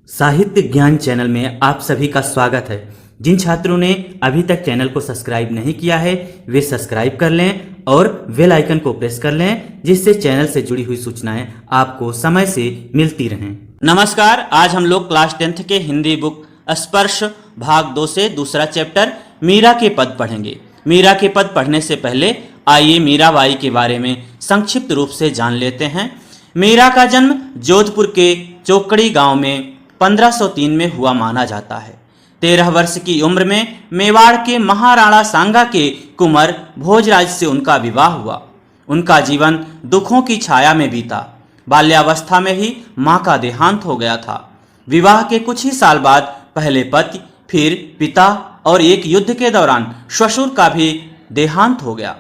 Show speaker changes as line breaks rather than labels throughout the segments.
साहित्य ज्ञान चैनल में आप सभी का स्वागत है। जिन छात्रों ने अभी तक चैनल को सब्सक्राइब नहीं किया है वे सब्सक्राइब कर लें और बेल आइकन को प्रेस कर लें, जिससे चैनल से जुड़ी हुई सूचनाएं आपको समय से मिलती रहें। नमस्कार, आज हम लोग क्लास 10th के हिंदी बुक स्पर्श भाग 2 से दूसरा चैप्टर मीरा के पद पढ़ेंगे। मीरा के पद पढ़ने से पहले आइए मीराबाई के बारे में संक्षिप्त रूप से जान लेते हैं। मीरा का जन्म जोधपुर के चोकड़ी गांव में 1503 में हुआ माना जाता है। 13 वर्ष की उम्र में मेवाड़ के महाराणा सांगा के कुंवर भोजराज से उनका विवाह हुआ। उनका जीवन दुखों की छाया में बीता। बाल्यावस्था में ही मां का देहांत हो गया था। विवाह के कुछ ही साल बाद पहले पति, फिर पिता और एक युद्ध के दौरान ससुर का भी देहांत हो गया।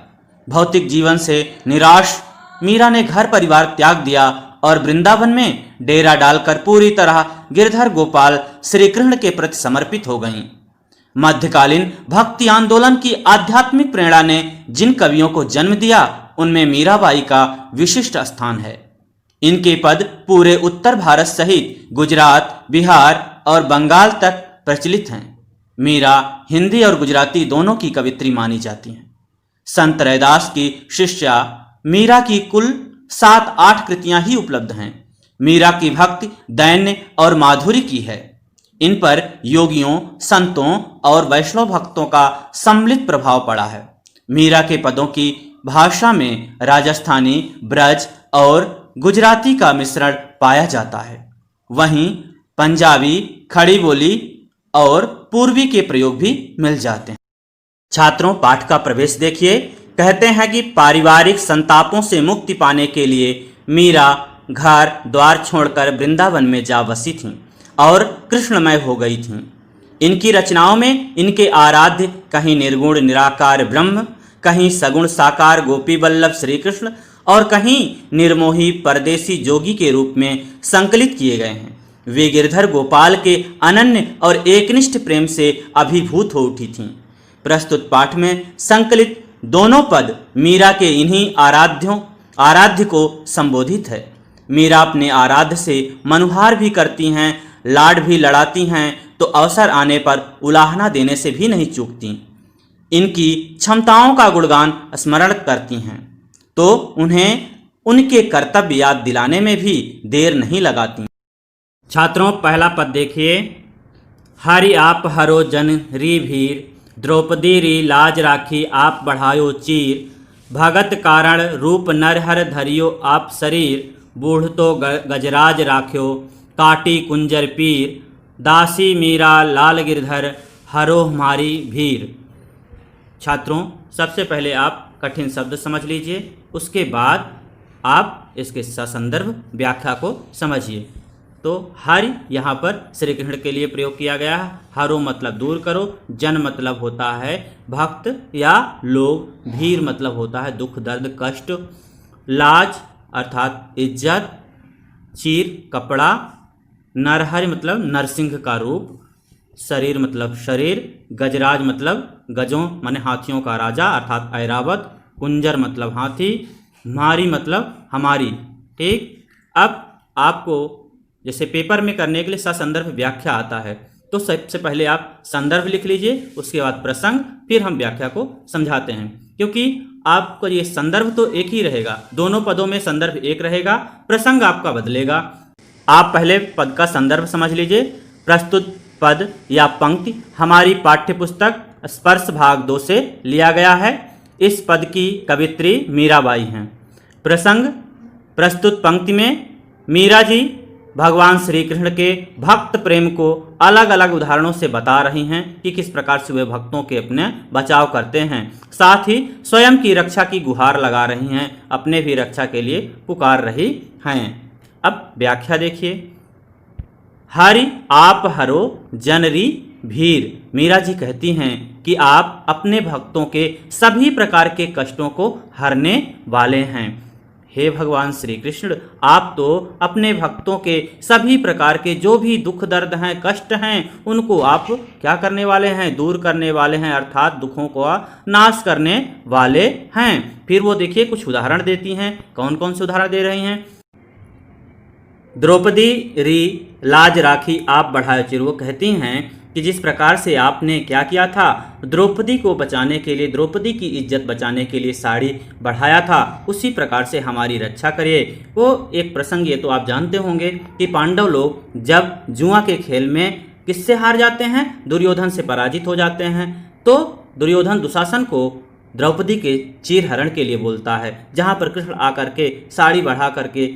भौतिक जीवन से निराश मीरा ने घर परिवार त्याग दिया और वृंदावन में डेरा डालकर पूरी तरह गिरधर गोपाल श्री कृष्ण के प्रति समर्पित हो गईं। मध्यकालीन भक्ति आंदोलन की आध्यात्मिक प्रेरणा ने जिन कवियों को जन्म दिया उनमें मीराबाई का विशिष्ट स्थान है। इनके पद पूरे उत्तर भारत सहित गुजरात, बिहार और बंगाल तक प्रचलित हैं। मीरा हिंदी और गुजराती दोनों की कवित्री मानी जाती हैं। संत रैदास की शिष्या मीरा की कुल 7-8 कृतियां ही उपलब्ध हैं। मीरा की भक्ति दैन्य और माधुरी की है। इन पर योगियों, संतों और वैष्णव भक्तों का सम्मिलित प्रभाव पड़ा है। मीरा के पदों की भाषा में राजस्थानी, ब्रज और गुजराती का मिश्रण पाया जाता है। वहीं पंजाबी, खड़ी बोली और पूर्वी के प्रयोग भी मिल जाते हैं। छात्रों, पाठ का प्रवेश देखिए। कहते हैं कि पारिवारिक संतापों से मुक्ति पाने के लिए मीरा घर द्वार छोड़कर वृंदावन में जा बसी थीं और कृष्णमय हो गई थीं। इनकी रचनाओं में इनके आराध्य कहीं निर्गुण निराकार ब्रह्म, कहीं सगुण साकार गोपी वल्लभ श्री कृष्ण और कहीं निर्मोही परदेसी जोगी के रूप में संकलित किए गए हैं। वे गिरधर गोपाल के अनन्य और एकनिष्ठ प्रेम से अभिभूत हो उठी थीं। प्रस्तुत पाठ में संकलित दोनों पद मीरा के इन्हीं आराध्य को संबोधित है। मीरा अपने आराध्य से मनुहार भी करती हैं, लाड भी लड़ाती हैं, तो अवसर आने पर उलाहना देने से भी नहीं चूकती। इनकी क्षमताओं का गुणगान स्मरण करती हैं तो उन्हें उनके कर्तव्य याद दिलाने में भी देर नहीं लगाती। छात्रों, पहला पद देखिए। हरि आप हरो जन री भीर, द्रौपदी री लाज राखी आप बढ़ायो चीर, भगत कारण रूप नरहर धरियो आप शरीर, बूढ़ तो गजराज राख्यो काटी कुंजर पीर, दासी मीरा लाल गिरधर हरो हमारी भीर। छात्रों, सबसे पहले आप कठिन शब्द समझ लीजिए, उसके बाद आप इसके ससंदर्भ व्याख्या को समझिए। तो हरि यहाँ पर श्री कृष्ण के लिए प्रयोग किया गया है। हरो मतलब दूर करो, जन मतलब होता है भक्त या लोग, भीर मतलब होता है दुख दर्द कष्ट, लाज अर्थात इज्जत, चीर कपड़ा, नरहरि मतलब नरसिंह का रूप, शरीर मतलब शरीर, गजराज मतलब गजों माने हाथियों का राजा अर्थात ऐरावत, कुंजर मतलब हाथी, हमारी मतलब हमारी। ठीक, अब आपको जैसे पेपर में करने के लिए ससंदर्भ व्याख्या आता है, तो सबसे पहले आप संदर्भ लिख लीजिए, उसके बाद प्रसंग, फिर हम व्याख्या को समझाते हैं। क्योंकि आपको ये संदर्भ तो एक ही रहेगा, दोनों पदों में संदर्भ एक रहेगा, प्रसंग आपका बदलेगा। आप पहले पद का संदर्भ समझ लीजिए। प्रस्तुत पद या पंक्ति हमारी पाठ्यपुस्तक स्पर्श भाग 2 से लिया गया है। इस पद की कवित्री मीराबाई हैं। प्रसंग, प्रस्तुत पंक्ति में मीरा जी भगवान श्री कृष्ण के भक्त प्रेम को अलग अलग उदाहरणों से बता रही हैं कि किस प्रकार से वे भक्तों के अपने बचाव करते हैं, साथ ही स्वयं की रक्षा की गुहार लगा रही हैं, अपने भी रक्षा के लिए पुकार रही हैं। अब व्याख्या देखिए। हरि आप हरो जनरी भीर, मीरा जी कहती हैं कि आप अपने भक्तों के सभी प्रकार के कष्टों को हरने वाले हैं। हे भगवान श्री कृष्ण, आप तो अपने भक्तों के सभी प्रकार के जो भी दुख दर्द हैं, कष्ट हैं, उनको आप क्या करने वाले हैं? दूर करने वाले हैं, अर्थात दुखों को नाश करने वाले हैं। फिर वो देखिए कुछ उदाहरण देती हैं। कौन कौन से उदाहरण दे रही हैं? द्रौपदी री लाज राखी आप बढ़ाए चिर। वो कहती हैं कि जिस प्रकार से आपने क्या किया था, द्रौपदी को बचाने के लिए, द्रौपदी की इज्जत बचाने के लिए साड़ी बढ़ाया था, उसी प्रकार से हमारी रक्षा करिए। वो एक प्रसंग ये तो आप जानते होंगे कि पांडव लोग जब जुआ के खेल में किससे हार जाते हैं, दुर्योधन से पराजित हो जाते हैं, तो दुर्योधन दुशासन को द्रौपदी के चीरहरण के लिए बोलता है, जहाँ पर कृष्ण आकर के साड़ी बढ़ा करके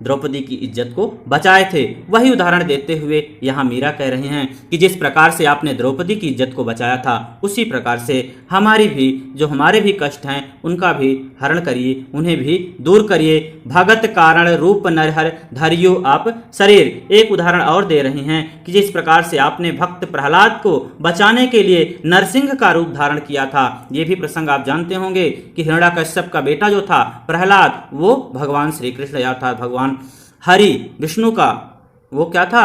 द्रौपदी की इज्जत को बचाए थे। वही उदाहरण देते हुए यहाँ मीरा कह रहे हैं कि जिस प्रकार से आपने द्रौपदी की इज्जत को बचाया था, उसी प्रकार से हमारी भी, जो हमारे भी कष्ट हैं, उनका भी हरण करिए, उन्हें भी दूर करिए। भगत कारण रूप नरहर धरियो आप शरीर। एक उदाहरण और दे रहे हैं कि जिस प्रकार से आपने भक्त प्रहलाद को बचाने के लिए नरसिंह का रूप धारण किया था। ये भी प्रसंग आप जानते होंगे कि हिरण्याकश्यप का बेटा जो था प्रहलाद, वो भगवान श्री कृष्ण अर्थात भगवान हरि विष्णु का वो क्या था,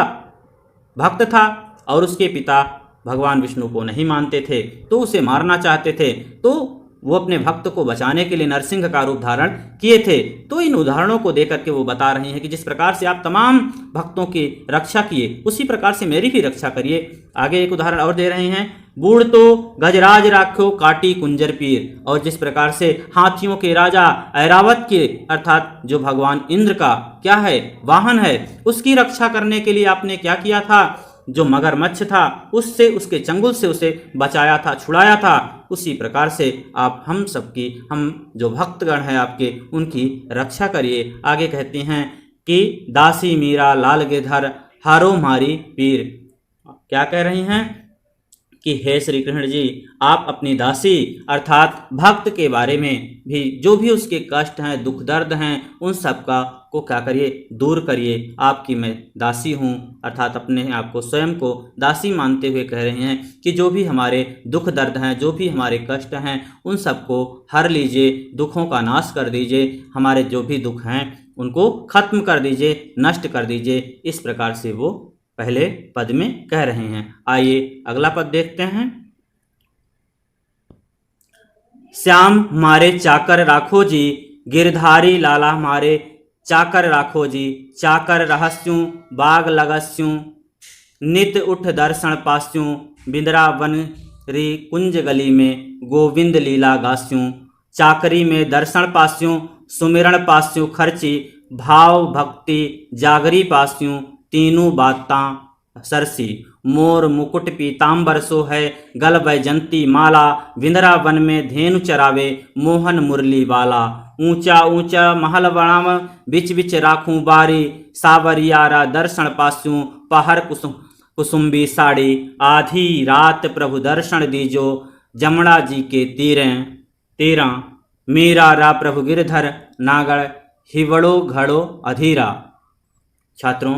भक्त था, और उसके पिता भगवान विष्णु को नहीं मानते थे, तो उसे मारना चाहते थे। तो वो अपने भक्त को बचाने के लिए नरसिंह का रूप धारण किए थे। तो इन उदाहरणों को देकर के वो बता रहे हैं कि जिस प्रकार से आप तमाम भक्तों की रक्षा किए, उसी प्रकार से मेरी भी रक्षा करिए। आगे एक उदाहरण और दे रहे हैं, बूढ़ तो गजराज राखो काटी कुंजर पीर। और जिस प्रकार से हाथियों के राजा ऐरावत के अर्थात जो भगवान इंद्र का क्या है, वाहन है, उसकी रक्षा करने के लिए आपने क्या किया था, जो मगरमच्छ था उससे, उसके चंगुल से उसे बचाया था, छुड़ाया था। उसी प्रकार से आप हम सबकी, हम जो भक्तगण हैं आपके, उनकी रक्षा करिए। आगे कहते हैं कि दासी मीरा लाल गिरधर हारो मारी पीर। क्या कह रही हैं कि हे श्री कृष्ण जी, आप अपनी दासी अर्थात भक्त के बारे में भी, जो भी उसके कष्ट हैं, दुख दर्द हैं, उन सब का को क्या करिए, दूर करिए। आपकी मैं दासी हूँ, अर्थात अपने आप को स्वयं को दासी मानते हुए कह रहे हैं कि जो भी हमारे दुख दर्द हैं, जो भी हमारे कष्ट हैं, उन सबको हर लीजिए, दुखों का नाश कर दीजिए, हमारे जो भी दुख हैं उनको खत्म कर दीजिए, नष्ट कर दीजिए। इस प्रकार से वो पहले पद में कह रहे हैं। आइए अगला पद देखते हैं। श्याम मारे चाकर राखो जी, गिरधारी लाला मारे चाकर राखो जी। चाकर रहस्यों बाग लगस्यों, नित उठ दर्शन पास्यों। बिंद्रावन री कुंज गली में गोविंद लीला गास्यों। चाकरी में दर्शन पास्यों, सुमिरण पास्यों खर्ची। भाव भक्ति जागरी पास्यों, तीनों बातां सरसी। मोर मुकुट पीताम्बर सो है, गल वैजंती माला। विंद्रावन में धेनु चरावे, मोहन मुरली वाला। ऊंचा ऊंचा महल बनाव, बिच बिच राखूं बारी। सावरियारा दर्शन पास्यूं, पहर कुसुम्बी साड़ी। आधी रात प्रभु दर्शन दीजो, जमुना जी के तीरा। मीरा रा प्रभु गिरधर नागड़, हिवड़ो घड़ो अधीरा। छात्रों,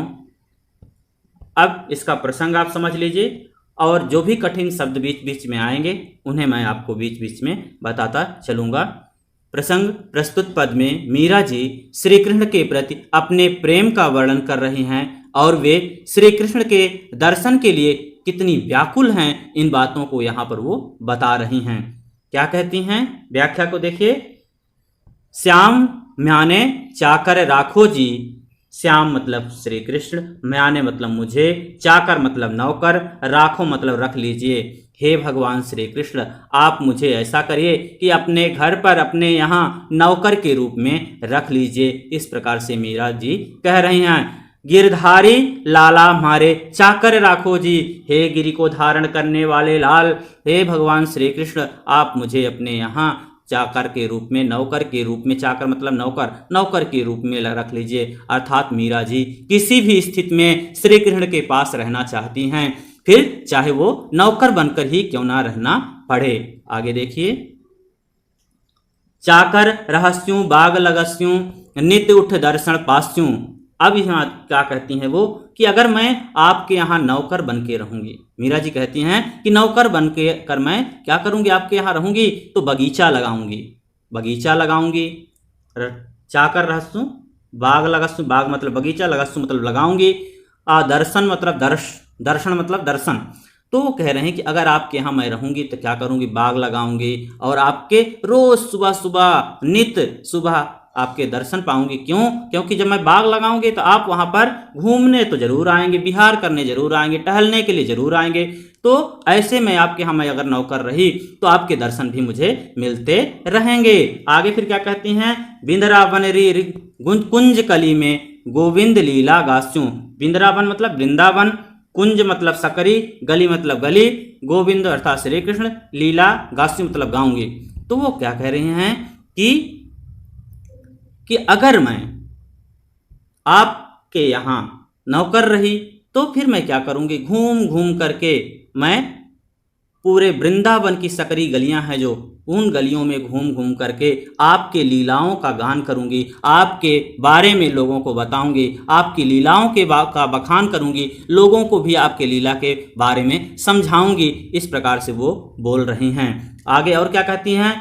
अब इसका प्रसंग आप समझ लीजिए, और जो भी कठिन शब्द बीच बीच में आएंगे उन्हें मैं आपको बीच बीच में बताता चलूँगा। प्रसंग प्रस्तुत पद में मीरा जी श्री कृष्ण के प्रति अपने प्रेम का वर्णन कर रही हैं, और वे श्री कृष्ण के दर्शन के लिए कितनी व्याकुल हैं, इन बातों को यहाँ पर वो बता रही हैं। क्या कहती हैं, व्याख्या को देखिए। श्याम म्याने चाकर राखो जी। श्याम मतलब श्री कृष्ण, म्याने मतलब मुझे, चाकर मतलब नौकर, राखो मतलब रख लीजिए। हे भगवान श्री कृष्ण, आप मुझे ऐसा करिए कि अपने घर पर, अपने यहाँ नौकर के रूप में रख लीजिए। इस प्रकार से मीरा जी कह रही हैं। गिरधारी लाला मारे चाकर राखो जी। हे गिरि को धारण करने वाले लाल, हे भगवान श्री कृष्ण, आप मुझे अपने यहाँ चाकर के रूप में, नौकर के रूप में, चाकर मतलब नौकर, नौकर के रूप में रख लीजिए। अर्थात मीरा जी किसी भी स्थिति में श्री कृष्ण के पास रहना चाहती हैं, फिर चाहे वो नौकर बनकर ही क्यों ना रहना पड़े। आगे देखिए। चाकर रहस्यों बाग लगस्यों, नित्य उठ दर्शन पास्यों। अब यहाँ क्या कहती हैं वो कि अगर मैं आपके यहाँ नौकर बन के रहूंगी, मीरा जी कहती हैं कि नौकर बन के कर मैं क्या करूंगी, आपके यहाँ रहूंगी तो बगीचा लगाऊंगी, बगीचा लगाऊंगी। चाकर रहस्यों बाग लगस्यों, बाग मतलब बगीचा, लगस्यों मतलब लगाऊंगी। दर्शन मतलब दर्शन मतलब दर्शन। तो वो कह रहे हैं कि अगर आपके यहाँ मैं रहूंगी तो क्या करूंगी, बाग लगाऊंगी, और आपके रोज सुबह सुबह नित सुबह आपके दर्शन पाऊंगी। क्यों? क्योंकि जब मैं बाग लगाऊंगी तो आप वहां पर घूमने तो जरूर आएंगे, विहार करने जरूर आएंगे, टहलने के लिए जरूर आएंगे। तो ऐसे में आपके यहाँ मैं अगर नौकर रही तो आपके दर्शन भी मुझे मिलते रहेंगे। आगे फिर क्या कहती हैं, बिंदरावन री कुंज कली में गोविंद लीला गास्यूं। बिंदरावन मतलब वृंदावन, कुंज मतलब सकरी, गली मतलब गली, गोविंद अर्थात श्री कृष्ण, लीला गास्यूं मतलब गाऊंगी। तो वो क्या कह रहे हैं कि अगर मैं आपके यहाँ नौकर रही तो फिर मैं क्या करूंगी, घूम घूम करके मैं पूरे वृंदावन की सकरी गलियां हैं जो, उन गलियों में घूम घूम करके आपके लीलाओं का गान करूंगी, आपके बारे में लोगों को बताऊंगी, आपकी लीलाओं के का बखान करूंगी, लोगों को भी आपके लीला के बारे में समझाऊंगी। इस प्रकार से वो बोल रही हैं। आगे और क्या कहती हैं,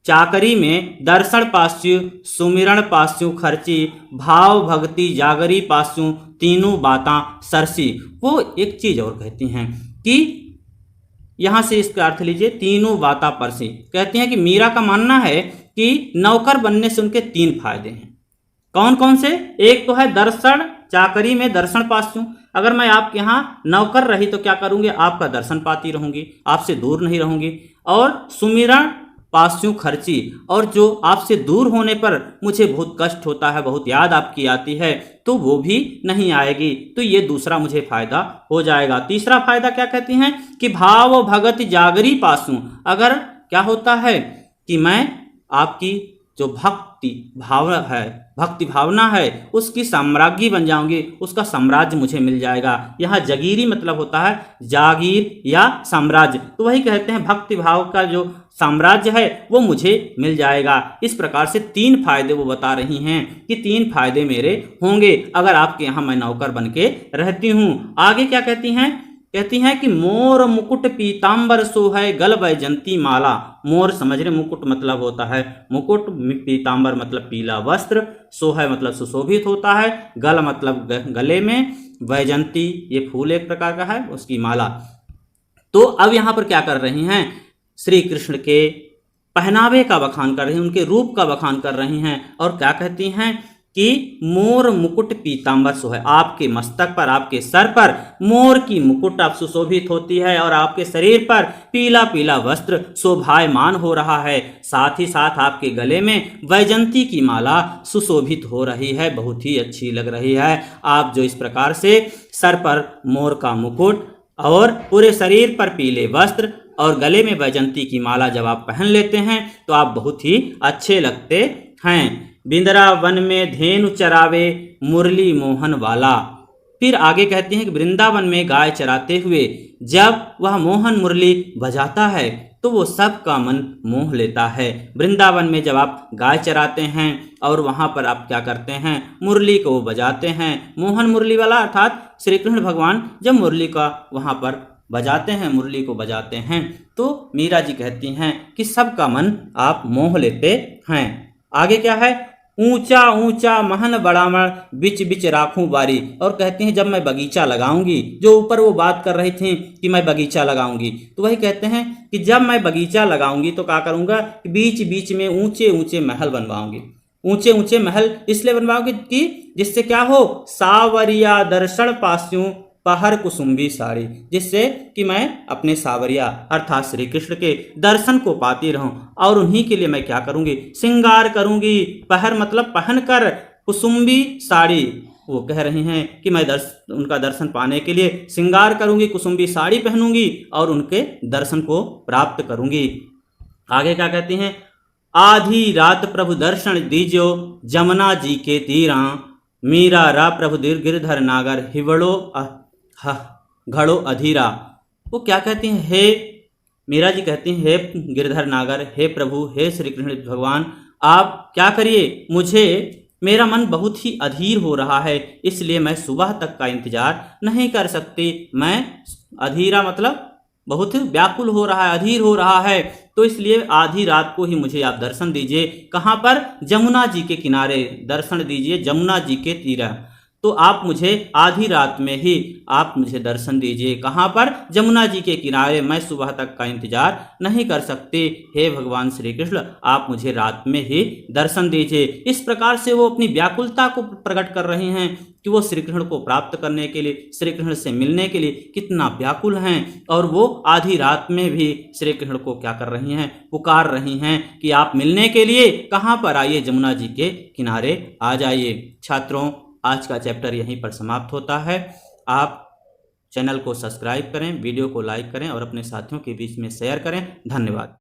चाकरी में दर्शन पास्यु, सुमिरण पास्यु खर्ची, भाव भक्ति जागरी पास्यु, तीनों बातां सरसी। वो एक चीज और कहती हैं कि यहां से इसका अर्थ लीजिए, तीनों बातां परसी। कहती हैं कि मीरा का मानना है कि नौकर बनने से उनके 3 फायदे हैं। कौन कौन से? एक तो है दर्शन, चाकरी में दर्शन पास्यु। अगर मैं आपके यहाँ नौकर रही तो क्या करूंगी, आपका दर्शन पाती रहूंगी, आपसे दूर नहीं रहूंगी। और सुमिरण पास्यु खर्ची, और जो आपसे दूर होने पर मुझे बहुत कष्ट होता है, बहुत याद आपकी आती है, तो वो भी नहीं आएगी। तो ये दूसरा मुझे फायदा हो जाएगा। तीसरा फायदा क्या कहती हैं कि भाव भगत जागरी पासू। अगर क्या होता है कि मैं आपकी जो भक्ति भावना है उसकी साम्राज्ञी बन जाऊंगी, उसका साम्राज्य मुझे मिल जाएगा। यहाँ जगीरी मतलब होता है जागीर या साम्राज्य, तो वही कहते हैं भक्ति भाव का जो साम्राज्य है वो मुझे मिल जाएगा। इस प्रकार से 3 फायदे वो बता रही हैं कि 3 फायदे मेरे होंगे अगर आपके यहाँ मैं नौकर बन के रहती हूँ। आगे क्या कहती हैं, कहती हैं कि मोर मुकुट पीतांबर सोहै गल वैजंती माला। मोर समझ रहे, मुकुट मतलब होता है मुकुट, पीतांबर मतलब पीला वस्त्र, सोहै मतलब सुशोभित होता है, गल मतलब गले में, वैजंती ये फूल एक प्रकार का है, उसकी माला। तो अब यहाँ पर क्या कर रही हैं, श्री कृष्ण के पहनावे का बखान कर रही हैं, उनके रूप का बखान कर रही हैं। और क्या कहती हैं कि मोर मुकुट पीतांबर सोहै, आपके मस्तक पर, आपके सर पर मोर की मुकुट आप सुशोभित होती है और आपके शरीर पर पीला पीला वस्त्र शोभायमान हो रहा है। साथ ही साथ आपके गले में वैजंती की माला सुशोभित हो रही है, बहुत ही अच्छी लग रही है। आप जो इस प्रकार से सर पर मोर का मुकुट और पूरे शरीर पर पीले वस्त्र और गले में वैजंती की माला जब आप पहन लेते हैं तो आप बहुत ही अच्छे लगते हैं। बिंदरावन में धेनु चरावे मुरली मोहन वाला। फिर आगे कहते हैं कि वृंदावन में गाय चराते हुए जब वह मोहन मुरली बजाता है तो वो सबका मन मोह लेता है। वृंदावन में जब आप गाय चराते हैं और वहाँ पर आप क्या करते हैं, मुरली को बजाते हैं, मोहन मुरली वाला अर्थात श्री कृष्ण भगवान जब मुरली का वहाँ पर बजाते हैं, मुरली को बजाते हैं, तो मीरा जी कहती हैं कि सबका मन आप मोह लेते हैं। आगे क्या है, ऊंचा ऊंचा महन बड़ामण बिच बिच राखूं बारी। और कहते हैं जब मैं बगीचा लगाऊंगी, जो ऊपर वो बात कर रही थी कि मैं बगीचा लगाऊंगी, तो वही कहते हैं कि जब मैं बगीचा लगाऊंगी तो क्या करूंगा, बीच बीच में ऊंचे ऊंचे महल बनवाऊंगी। ऊंचे ऊंचे महल इसलिए बनवाओगे कि जिससे क्या हो, सावरिया दर्शन पास्यूं पहर कुसुम्बी साड़ी, जिससे कि मैं अपने सावरिया अर्थात श्री कृष्ण के दर्शन को पाती रहूं। और उन्हीं के लिए मैं क्या करूंगी, श्रृंगार करूंगी। पहर मतलब पहनकर, कुसुम्बी साड़ी, वो कह रही हैं कि मैं उनका दर्शन पाने के लिए श्रृंगार करूंगी, कुसुम्बी साड़ी पहनूंगी और उनके दर्शन को प्राप्त करूंगी। आगे क्या कहती हैं, आधी रात प्रभु दर्शन दीजियो जमुना जी के तीरा, मीरा रा प्रभु गिरधर नागर हिवड़ो घड़ो अधीरा। वो क्या कहती हैं, हे मीरा जी कहती हैं, हे गिरधर नागर, हे प्रभु, हे श्री कृष्ण भगवान, आप क्या करिए, मुझे मेरा मन बहुत ही अधीर हो रहा है, इसलिए मैं सुबह तक का इंतजार नहीं कर सकती। मैं अधीरा मतलब बहुत व्याकुल हो रहा है, अधीर हो रहा है, तो इसलिए आधी रात को ही मुझे आप दर्शन दीजिए। कहाँ पर, जमुना जी के किनारे दर्शन दीजिए, जमुना जी के तीरा। तो आप मुझे आधी रात में ही आप मुझे दर्शन दीजिए। कहाँ पर? जमुना जी के किनारे। मैं सुबह तक का इंतजार नहीं कर सकती। हे भगवान श्री कृष्ण, आप मुझे रात में ही दर्शन दीजिए। इस प्रकार से वो अपनी व्याकुलता को प्रकट कर रही हैं कि वो श्री कृष्ण को प्राप्त करने के लिए, श्री कृष्ण से मिलने के लिए कितना व्याकुल हैं। और वो आधी रात में भी श्री कृष्ण को क्या कर रही हैं? पुकार रही हैं कि आप मिलने के लिए कहाँ पर आइए, जमुना जी के किनारे आ जाइए। छात्रों, आज का चैप्टर यहीं पर समाप्त होता है। आप चैनल को सब्सक्राइब करें, वीडियो को लाइक करें और अपने साथियों के बीच में शेयर करें। धन्यवाद।